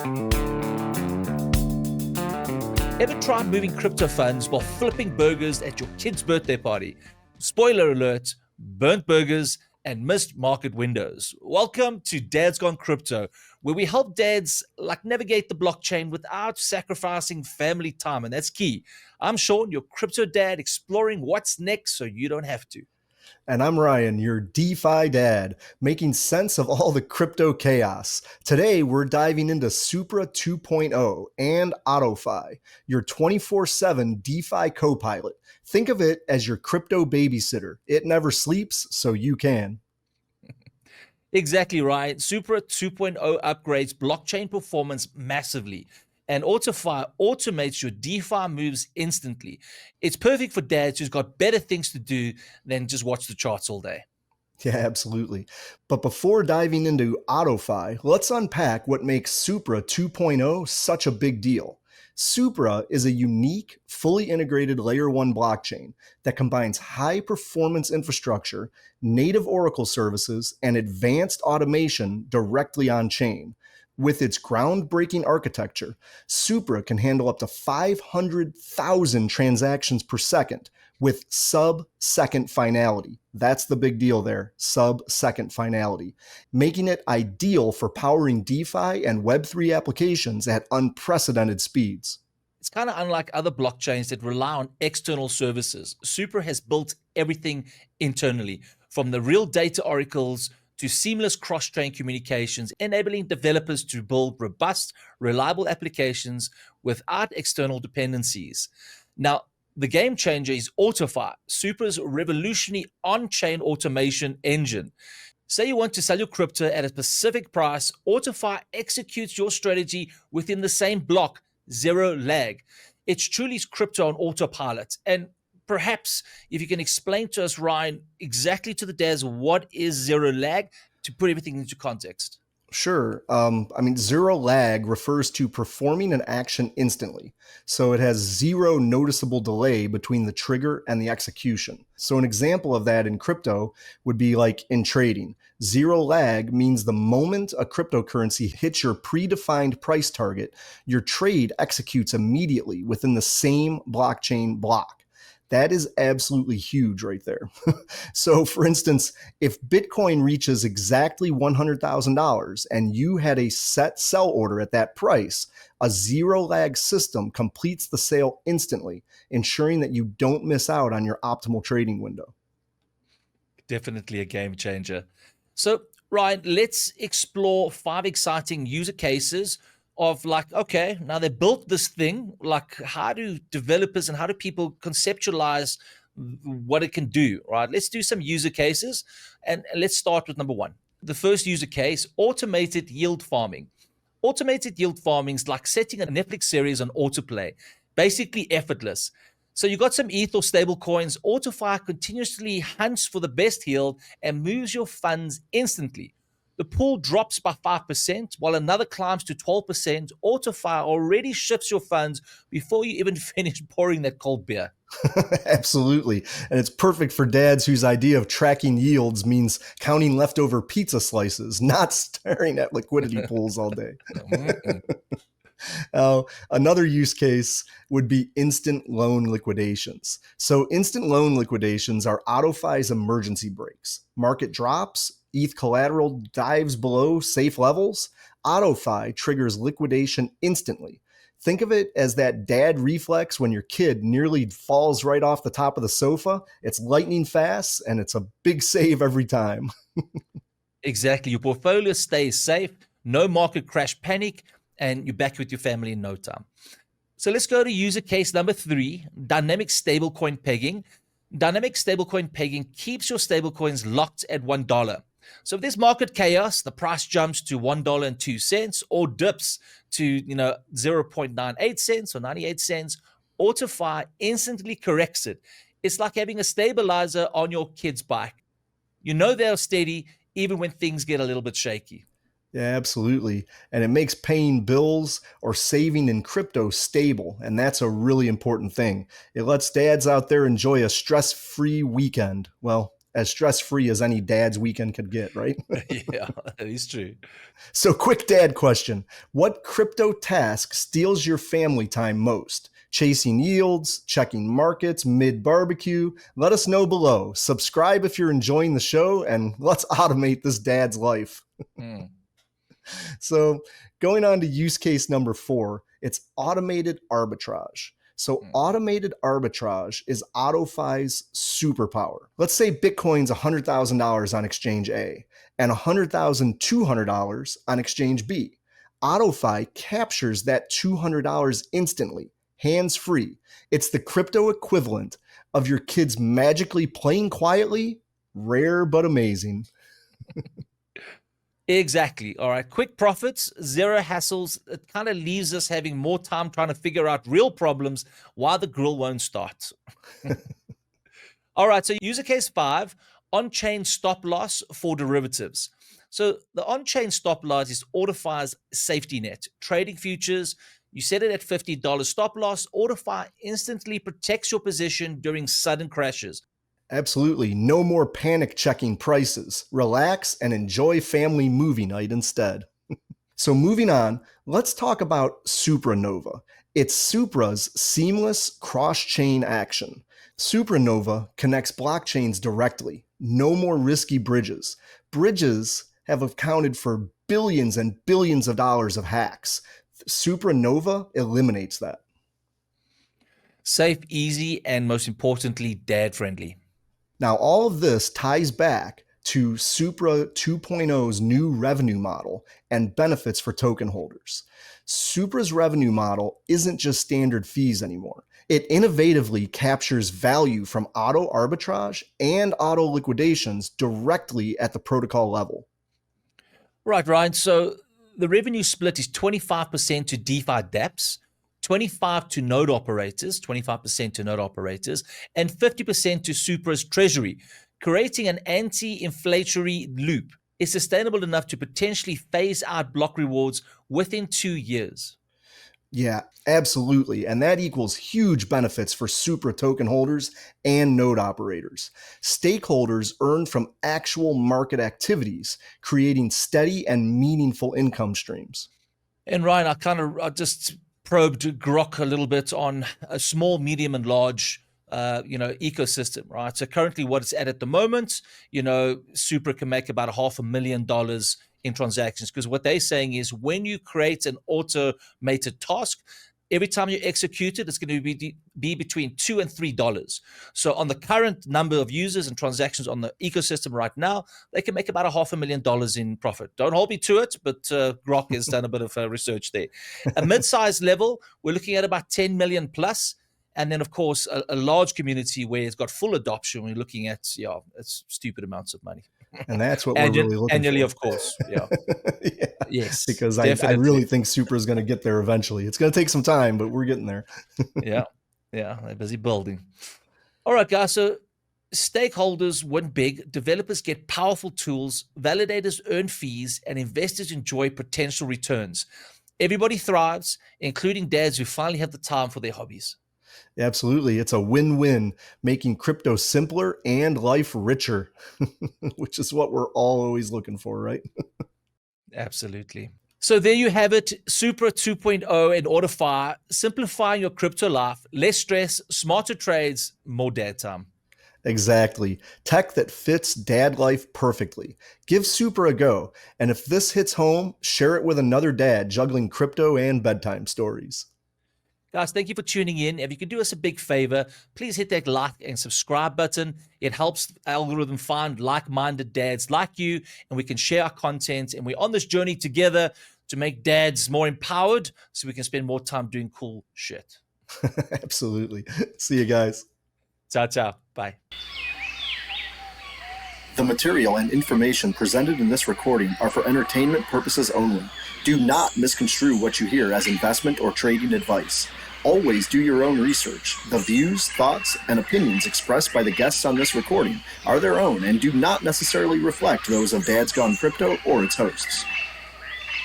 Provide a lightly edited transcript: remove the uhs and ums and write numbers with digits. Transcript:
Ever tried moving crypto funds while flipping burgers at your kid's birthday party? Spoiler alert, burnt burgers and missed market windows. Welcome to DadsGoneCrypto, where we help dads navigate the blockchain without sacrificing family time, and that's key. I'm Sean, your crypto dad, exploring what's next so you don't have to. And I'm Ryan, your DeFi dad, making sense of all the crypto chaos. Today, we're diving into Supra 2.0 and AutoFi, your 24/7 DeFi co-pilot. Think of it as your crypto babysitter. It never sleeps, so you can. Exactly right. Supra 2.0 upgrades blockchain performance massively, and AutoFi automates your DeFi moves instantly. It's perfect for dads who's got better things to do than just watch the charts all day. Yeah, absolutely. But before diving into AutoFi, let's unpack what makes Supra 2.0 such a big deal. Supra is a unique, fully integrated layer 1 blockchain that combines high-performance infrastructure, native Oracle services, and advanced automation directly on-chain. With its groundbreaking architecture, Supra can handle up to 500,000 transactions per second with sub-second finality. That's the big deal there, sub-second finality, making it ideal for powering DeFi and Web3 applications at unprecedented speeds. It's kind of unlike other blockchains that rely on external services. Supra has built everything internally, from the real data oracles to seamless cross-chain communications, enabling developers to build robust, reliable applications without external dependencies. Now, the game changer is AutoFi, Supra's revolutionary on-chain automation engine. Say you want to sell your crypto at a specific price, AutoFi executes your strategy within the same block, zero lag. It's truly crypto on autopilot. And perhaps if you can explain to us, Ryan, exactly to the dads, what is zero lag to put everything into context? Sure. Zero lag refers to performing an action instantly. So it has zero noticeable delay between the trigger and the execution. So an example of that in crypto would be like in trading. Zero lag means the moment a cryptocurrency hits your predefined price target, your trade executes immediately within the same blockchain block. That is absolutely huge right there. So for instance, if Bitcoin reaches exactly $100,000 and you had a set sell order at that price, a zero lag system completes the sale instantly, ensuring that you don't miss out on your optimal trading window. Definitely a game changer. So, Ryan, let's explore 5 exciting user cases of okay, now they built this thing, how do developers and how do people conceptualize what it can do, right? Let's do some user cases, and let's start with number 1. The first user case, automated yield farming. Automated yield farming is like setting a Netflix series on autoplay, basically effortless. So you got some ETH or stable coins, AutoFi continuously hunts for the best yield and moves your funds instantly. The pool drops by 5%, while another climbs to 12%. AutoFi already ships your funds before you even finish pouring that cold beer. Absolutely. And it's perfect for dads whose idea of tracking yields means counting leftover pizza slices, not staring at liquidity pools all day. Another use case would be instant loan liquidations. So instant loan liquidations are AutoFi's emergency brakes. Market drops, ETH collateral dives below safe levels, AutoFi triggers liquidation instantly. Think of it as that dad reflex when your kid nearly falls right off the top of the sofa. It's lightning fast and it's a big save every time. Exactly. Your portfolio stays safe, no market crash panic, and you're back with your family in no time. So let's go to user case number 3, dynamic stablecoin pegging. Dynamic stablecoin pegging keeps your stablecoins locked at $1. So if there's market chaos, the price jumps to $1.02 or dips to 0.98 cents or 98 cents, AutoFi instantly corrects it. It's like having a stabilizer on your kid's bike. You know they're steady even when things get a little bit shaky. Yeah, absolutely. And it makes paying bills or saving in crypto stable. And that's a really important thing. It lets dads out there enjoy a stress-free weekend. Well, as stress-free as any dad's weekend could get, right? Yeah, that is true. So quick dad question. What crypto task steals your family time most? Chasing yields, checking markets, mid-barbecue? Let us know below. Subscribe if you're enjoying the show, and let's automate this dad's life. So going on to use case number 4, it's automated arbitrage. So automated arbitrage is AutoFi's superpower. Let's say Bitcoin's $100,000 on exchange A and $100,200 on exchange B. AutoFi captures that $200 instantly, hands-free. It's the crypto equivalent of your kids magically playing quietly, rare but amazing. Exactly. All right. Quick profits, zero hassles. It kind of leaves us having more time trying to figure out real problems while the grill won't start. All right. So user case 5, on-chain stop loss for derivatives. So the on-chain stop loss is AutoFi's safety net. Trading futures, you set it at $50 stop loss. AutoFi instantly protects your position during sudden crashes. Absolutely. No more panic checking prices. Relax and enjoy family movie night instead. So moving on, let's talk about SuperNova. It's Supra's seamless cross-chain action. SuperNova connects blockchains directly. No more risky bridges. Bridges have accounted for billions and billions of dollars of hacks. SuperNova eliminates that. Safe, easy, and most importantly, dad-friendly. Now, all of this ties back to Supra 2.0's new revenue model and benefits for token holders. Supra's revenue model isn't just standard fees anymore. It innovatively captures value from auto arbitrage and auto liquidations directly at the protocol level. Right, Ryan. So the revenue split is 25% to DeFi dApps, 25% to node operators, 25% to node operators, and 50% to Supra's treasury, creating an anti-inflationary loop. Is sustainable enough to potentially phase out block rewards within 2 years. Yeah, absolutely. And that equals huge benefits for Supra token holders and node operators. Stakeholders earn from actual market activities, creating steady and meaningful income streams. And Ryan, I just probed Grok a little bit on a small, medium, and large ecosystem, right? So currently what it's at the moment, Supra can make about $500,000 in transactions, because what they're saying is when you create an automated task, every time you execute it, it's going to be between $2 and $3. So on the current number of users and transactions on the ecosystem right now, they can make about $500,000 in profit. Don't hold me to it, but Grok has done a bit of research there. A mid-size level, we're looking at about 10 million plus. And then, of course, a large community where it's got full adoption. We're looking at, it's stupid amounts of money. And that's what we're really looking annually, for. Of course. Yeah. Yeah. Yes. Because I really think Supra is going to get there eventually. It's going to take some time, but we're getting there. Yeah. They're busy building. All right, guys. So stakeholders win big. Developers get powerful tools. Validators earn fees, and investors enjoy potential returns. Everybody thrives, including dads who finally have the time for their hobbies. Absolutely. It's a win-win, making crypto simpler and life richer, which is what we're all always looking for, right? Absolutely. So there you have it, Supra 2.0 and AutoFi, simplifying your crypto life, less stress, smarter trades, more dad time. Exactly. Tech that fits dad life perfectly. Give Supra a go. And if this hits home, share it with another dad juggling crypto and bedtime stories. Guys, thank you for tuning in. If you could do us a big favor, please hit that like and subscribe button. It helps the algorithm find like-minded dads like you, and we can share our content. And we're on this journey together to make dads more empowered so we can spend more time doing cool shit. Absolutely. See you guys. Ciao, ciao. Bye. The material and information presented in this recording are for entertainment purposes only. Do not misconstrue what you hear as investment or trading advice. Always do your own research. The views, thoughts, and opinions expressed by the guests on this recording are their own and do not necessarily reflect those of DadsGoneCrypto or its hosts.